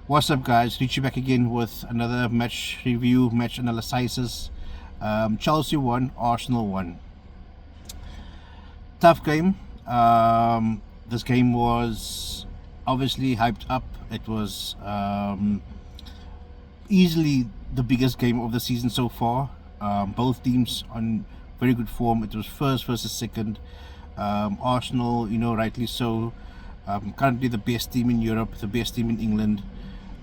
What's up, guys? Richie back again with another match review, match analysis. Chelsea won, Arsenal won. Tough game. This game was obviously hyped up. It was easily the biggest game of the season so far. Both teams on very good form. It was first versus second. Arsenal, rightly so. Currently the best team in Europe, the best team in England.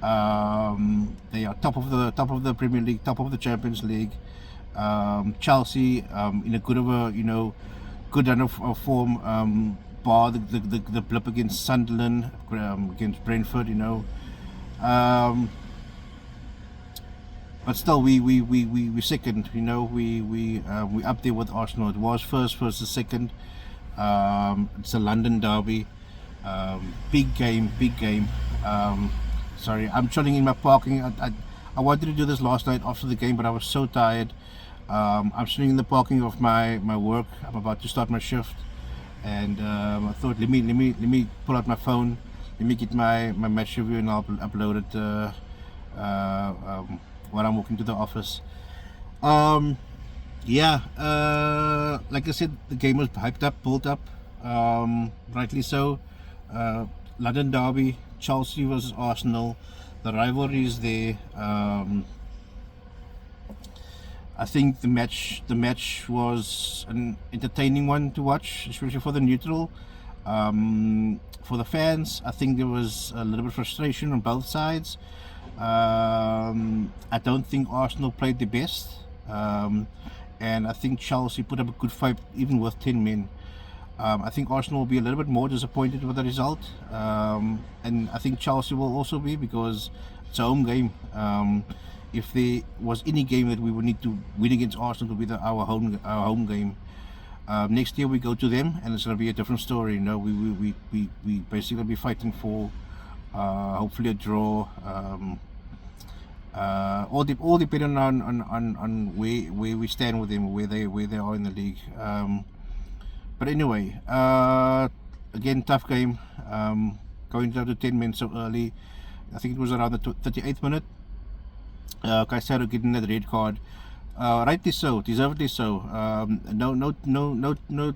They are top of the Premier League, top of the Champions League. Chelsea in a good run of form. Bar the blip against Sunderland, against Brentford, but still we second. We up there with Arsenal. It was first versus second. It's a London derby. Big game. Sorry, I'm chilling in my parking. I wanted to do this last night after the game, but I was so tired. I'm sitting in the parking of my work. I'm about to start my shift, and I thought, let me pull out my phone, let me get my match review, and I'll upload it while I'm walking to the office. Like I said, the game was hyped up, built up, rightly so. London derby, Chelsea versus Arsenal. The rivalry is there. I think the match was an entertaining one to watch, especially for the neutral. For the fans, I think there was a little bit of frustration on both sides. I don't think Arsenal played the best, and I think Chelsea put up a good fight even with 10 men. I think Arsenal will be a little bit more disappointed with the result, and I think Chelsea will also be, because it's a home game. If there was any game that we would need to win against Arsenal, it would be our home game. Next year we go to them, and it's going to be a different story. We basically be fighting for hopefully a draw. All depending on where we stand with them, where they are in the league. But anyway, again, tough game. Going down to 10 men so early. I think it was around the 38th minute. Caicedo getting that red card. Rightly so, deservedly so. No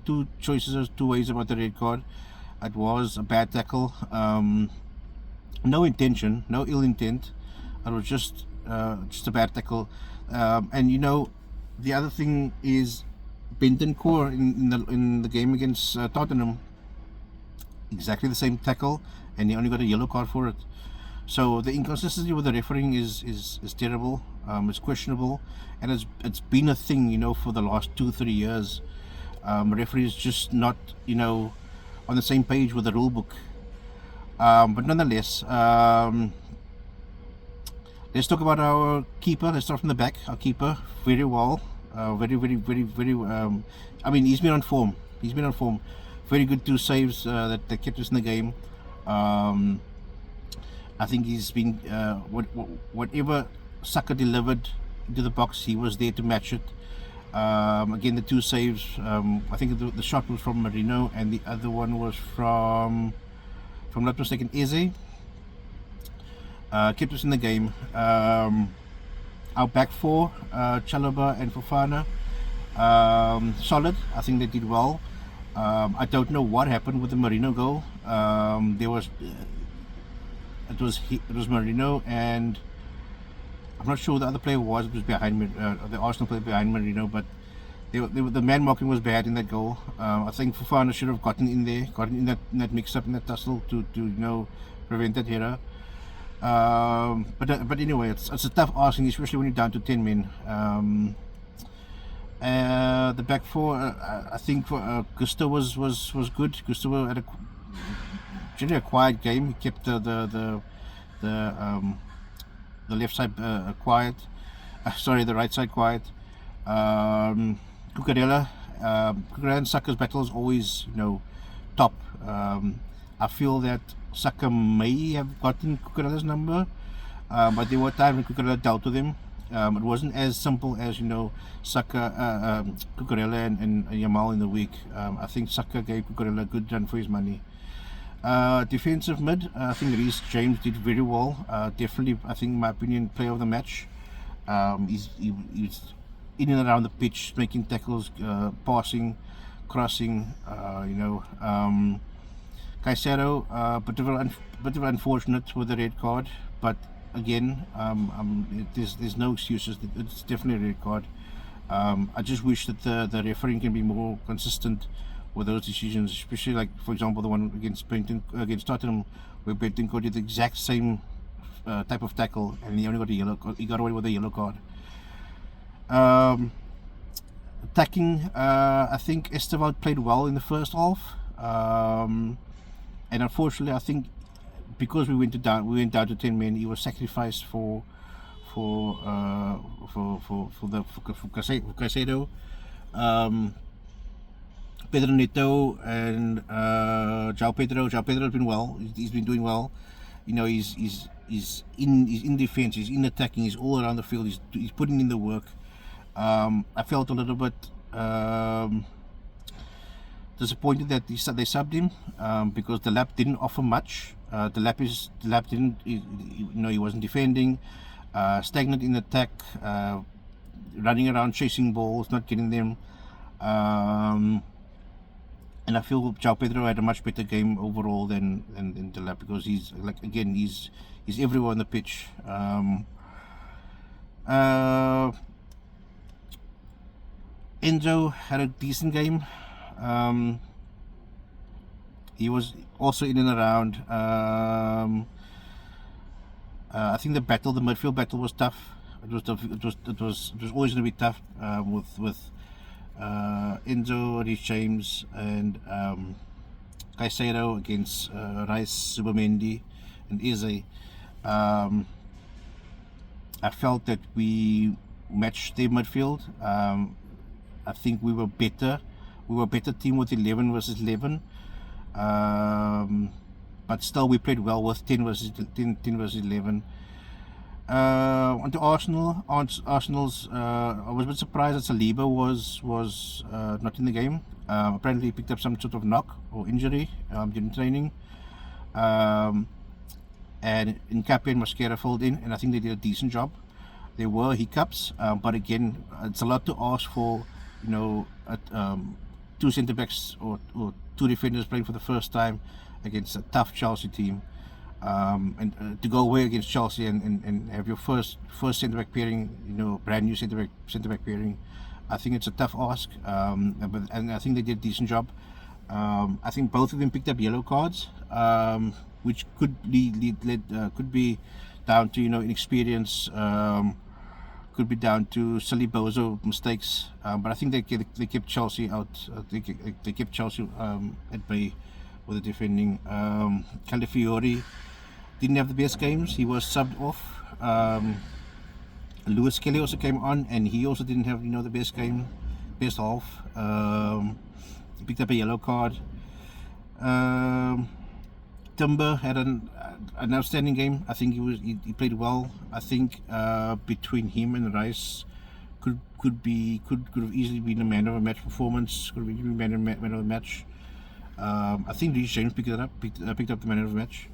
two choices or two ways about the red card. It was a bad tackle. No intention, no ill intent. It was just a bad tackle. And the other thing is, Bentancur in the game against Tottenham, exactly the same tackle, and he only got a yellow card for it. So the inconsistency with the refereeing is terrible. It's questionable, and it's been a thing, for the last 2-3 years. Referees just not on the same page with the rule book. But nonetheless, let's talk about our keeper. Let's start from the back. Our keeper, very well. Very. I mean, he's been on form. Very good 2 saves that kept us in the game. I think he's been whatever Saka delivered into the box, he was there to match it. Again, the 2 saves. I think the shot was from Marino, and the other one was from not mistaken, Eze. Kept us in the game. Our back 4, Chalobah and Fofana, solid. I think they did well. I don't know what happened with the Marino goal. It was Marino, and I'm not sure who the other player was. It was behind me, the Arsenal player behind Marino, but the man marking was bad in that goal. I think Fofana should have gotten in that mix-up, in that tussle to prevent that header. But anyway, it's a tough asking, especially when you're down to 10 men. The back 4, I think Gusto was good. Gusto had generally a quiet game. He kept the left side quiet. The right side quiet. Cucurella and Saka's battle is always top. I feel that Saka may have gotten Cucurella's number, but there were times when Cucurella dealt with him. It wasn't as simple as Saka, Cucurella and Yamal in the week. I think Saka gave Cucurella a good run for his money. Defensive mid, I think Reece James did very well. Definitely, I think, in my opinion, player of the match. He's in and around the pitch, making tackles, passing, crossing. Caicedo, bit of unfortunate with the red card, but again, there's no excuses. It's definitely a red card. I just wish that the refereeing can be more consistent with those decisions, especially like, for example, the one against Tottenham, where Bentancur did the exact same type of tackle, and he only got a yellow card. He got away with a yellow card. Attacking, I think Esteval played well in the first half, and unfortunately, I think because we went down to 10 men, he was sacrificed for Caicedo. Pedro Neto and João Pedro. João Pedro has been well. He's been doing well. He's in defense. He's in attacking. He's all around the field. He's putting in the work. I felt a little bit disappointed that they subbed him because the lap didn't offer much. The lap didn't. He wasn't defending. Stagnant in attack. Running around chasing balls, not getting them. And I feel João Pedro had a much better game overall than Delap, because he's everywhere on the pitch. Enzo had a decent game. He was also in and around. I think the midfield battle was tough. It was always going to be tough with Enzo, Reece James, and Caicedo against Rice, Zubimendi, and Eze. I felt that we matched their midfield. I think we were better. We were a better team with 11 versus 11. But still, we played well with 10 versus 11. On to Arsenal. Arsenal's. I was a bit surprised that Saliba was not in the game. Apparently, he picked up some sort of knock or injury during training. And Nkapie and Mosquera filled in, and I think they did a decent job. There were hiccups, but again, it's a lot to ask for. Two centre backs or two defenders playing for the first time against a tough Chelsea team. And to go away against Chelsea and have your first centre back pairing, brand new centre back pairing, I think it's a tough ask. And I think they did a decent job. I think both of them picked up yellow cards, which could could be down to inexperience, could be down to silly bozo mistakes. But I think they kept Chelsea out. They kept Chelsea at bay with the defending. Calafiori didn't have the best games. He was subbed off. Lewis Kelly also came on, and he also didn't have the best half. He picked up a yellow card. Timber had an outstanding game. I think he played well. I think between him and Rice could have easily been a man of a match performance. Could have been man of the match. I think Reece James picked up the man of the match.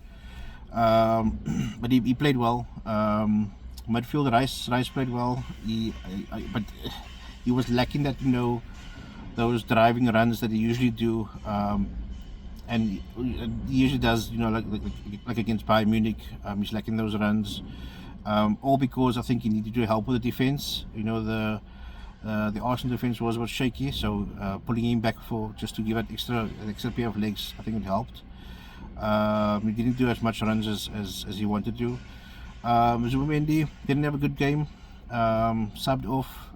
But he played well. Midfield Rice played well. But he was lacking that those driving runs that he usually do. And he usually does, like against Bayern Munich. He's lacking those runs, all because I think he needed to help with the defense. The Arsenal defense was a bit shaky, so pulling him back just to give it an extra pair of legs, I think it helped. He didn't do as much runs as he wanted to. Zubimendi didn't have a good game. Subbed off.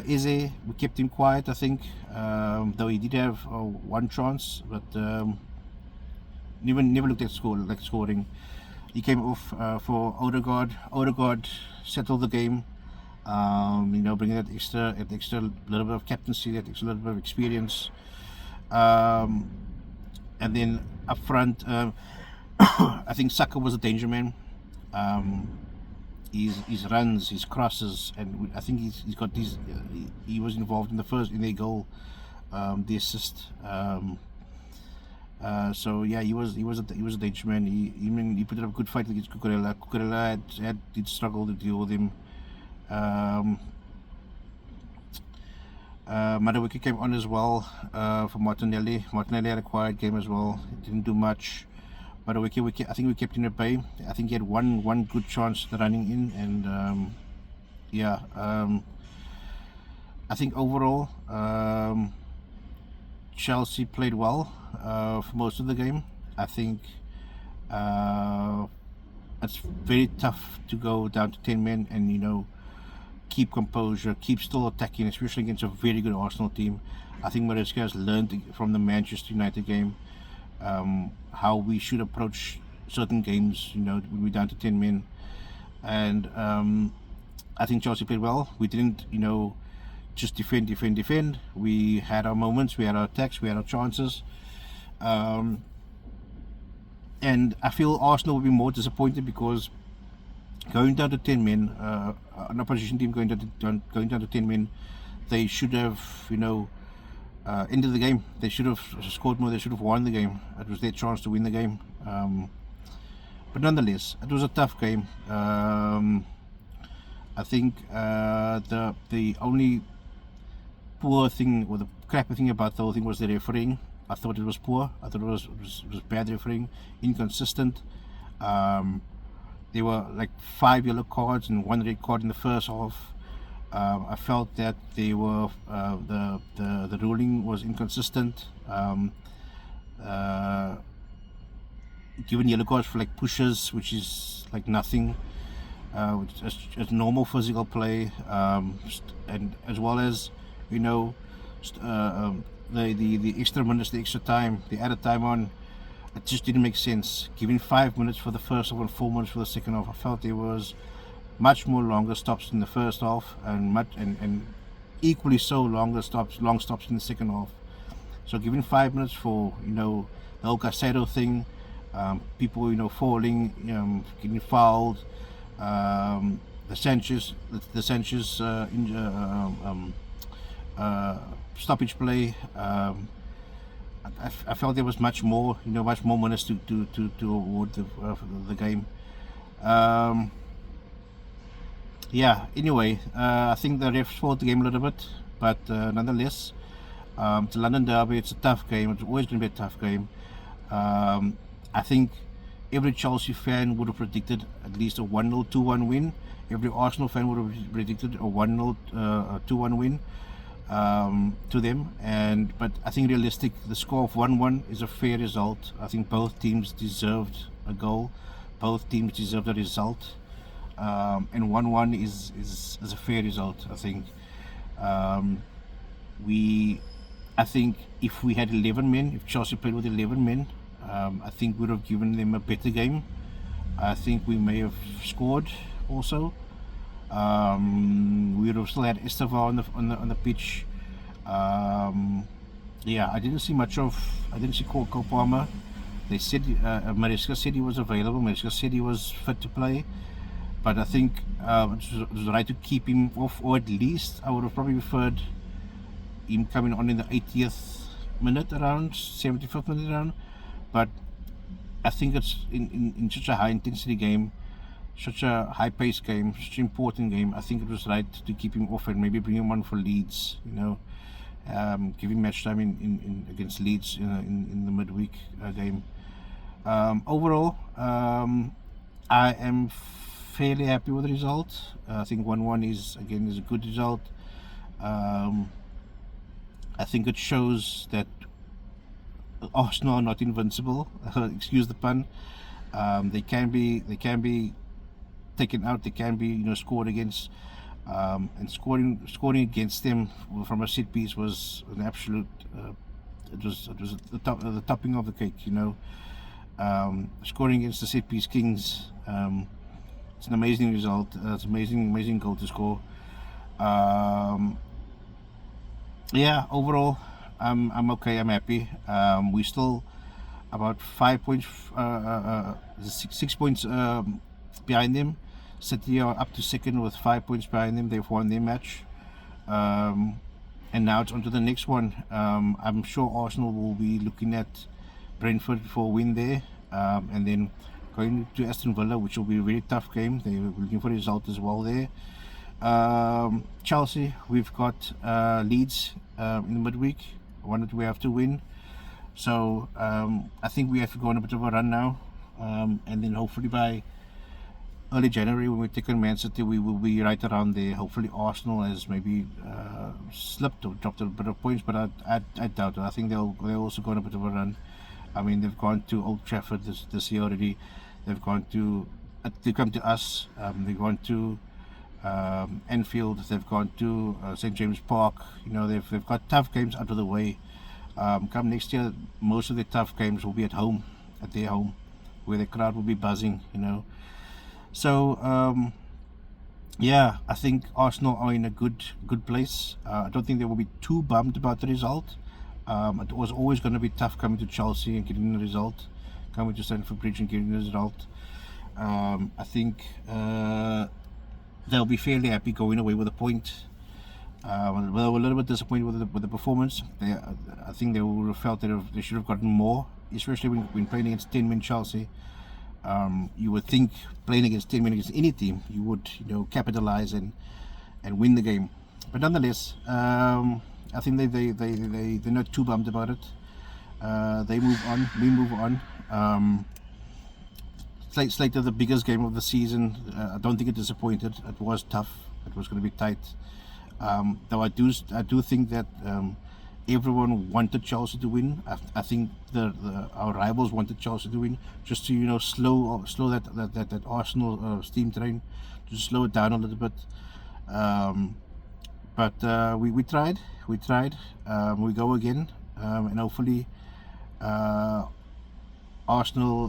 Eze, we kept him quiet, I think, though he did have one chance, but never looked at scoring. He came off for Odegaard. Odegaard settled the game, bringing that extra little bit of captaincy, that extra little bit of experience. And then up front, I think Saka was a danger man. His runs, his crosses, and I think he's got these. He was involved in their goal, the assist. So yeah, he was a danger man. He put up a good fight against Cucurella. Cucurella did struggle to deal with him. Um, Madueke came on as well for Martinelli. Martinelli had a quiet game as well. He didn't do much. Madueke, I think we kept him at bay. I think he had one good chance running in, and yeah. I think overall, Chelsea played well for most of the game. I think uh, it's very tough to go down to 10 men and keep composure, keep still attacking, especially against a very good Arsenal team. I think Maresca has learned from the Manchester United game how we should approach certain games. When we're down to 10 men, and I think Chelsea played well. We didn't, just defend. We had our moments, we had our attacks, we had our chances. And I feel Arsenal will be more disappointed because going down to 10 men, an opposition team going down to 10 men, they should have, ended the game. They should have scored more, they should have won the game. It was their chance to win the game. But nonetheless, it was a tough game. I think the only poor thing, or the crappy thing about the whole thing, was the refereeing. I thought it was poor. I thought it was bad refereeing, inconsistent. There were like 5 yellow cards and 1 red card in the first half. I felt that they were the ruling was inconsistent. Given yellow cards for like pushes, which is like nothing. As normal physical play, and as well as the extra minutes, the extra time, the added time on, it just didn't make sense. Giving 5 minutes for the first half and 4 minutes for the second half, I felt there was much more longer stops in the first half, and equally so long stops in the second half. So giving 5 minutes for the whole Casado thing, people falling, getting fouled. The Sanchez stoppage play. I felt there was much more minutes to award the game. Yeah. Anyway, I think the refs spoiled the game a little bit, but nonetheless, it's a London derby. It's a tough game. It's always going to be a tough game. I think every Chelsea fan would have predicted at least a 1-0, 2-1 win. Every Arsenal fan would have predicted a 1-0, 2-1 win to them. But I think realistic, the score of 1-1 is a fair result. I think both teams deserved a goal. Both teams deserved a result. And 1-1 is a fair result, I think. I think if we had 11 men, if Chelsea played with 11 men, I think we would have given them a better game. I think we may have scored also. We would have still had Estevao on the pitch. Yeah, I didn't see Cole Palmer. They said Maresca said he was available. Maresca said he was fit to play, but I think it was right to keep him off, or at least I would have probably preferred him coming on in the 80th minute, around 75th minute around. But I think it's in such a high intensity game, such a high paced game, such an important game. I think it was right to keep him off and maybe bring him on for Leeds. Give him match time in against Leeds in the midweek game. Overall, I am fairly happy with the result. I think 1-1 is a good result. I think it shows that Arsenal are not invincible. Excuse the pun. They can be taken out. They can be scored against. And scoring against them from a set piece was an absolute. It was the topping of the cake. Scoring against the set piece kings. It's an amazing result. It's amazing goal to score. Yeah, overall, I'm okay. I'm happy. We still about 5 points, 6 points behind them. City are up to second with 5 points behind them. They've won their match, and now it's on to the next one. I'm sure Arsenal will be looking at Brentford for a win there, and then going to Aston Villa, which will be a very tough game. They're looking for a result as well there. Chelsea, we've got Leeds in the midweek, one that we have to win. So I think we have to go on a bit of a run now, and then hopefully by early January when we take on Man City, we will be right around there. Hopefully Arsenal has maybe slipped or dropped a bit of points, but I doubt it. I think they'll also go on a bit of a run. I mean, they've gone to Old Trafford this year already. They've gone to they've come to us. They've gone to Anfield. They've gone to St James Park. You know, they've got tough games out of the way. Come next year, most of the tough games will be at home, at their home, where the crowd will be buzzing. You know, so yeah, I think Arsenal are in a good place. I don't think they will be too bummed about the result. It was always going to be tough coming to Chelsea and getting the result, coming to Stamford Bridge and getting the result. I think they'll be fairly happy going away with a point. They were a little bit disappointed with the performance. I think they would have felt that they should have gotten more, especially when playing against 10-man Chelsea. You would think playing against 10-men against any team, you would capitalize and win the game. But nonetheless, I think they're not too bummed about it. They move on, we move on. Slater, the biggest game of the season. I don't think it disappointed. It was tough. It was going to be tight. Though I do think that everyone wanted Chelsea to win. I think our rivals wanted Chelsea to win, just to slow that Arsenal steam train, to slow it down a little bit. But we tried. We go again, and hopefully Arsenal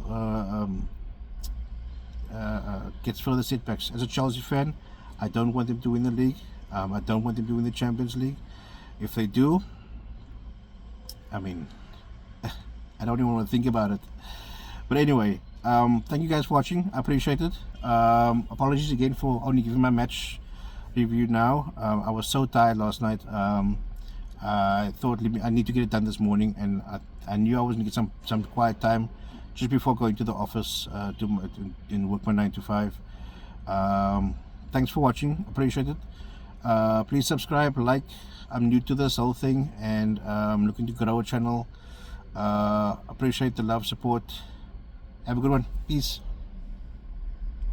gets further setbacks. As a Chelsea fan, I don't want them to win the league. I don't want them to win the Champions League. If they do, I mean, I don't even want to think about it. But anyway, thank you guys for watching. I appreciate it. Apologies again for only giving my match review now. I was so tired last night. I thought I need to get it done this morning, and I knew I was going to get some quiet time just before going to the office to work my 9 to 5. Thanks for watching. Appreciate it. Please subscribe, like. I'm new to this whole thing, and I'm looking to grow a channel. Appreciate the love, support. Have a good one. Peace.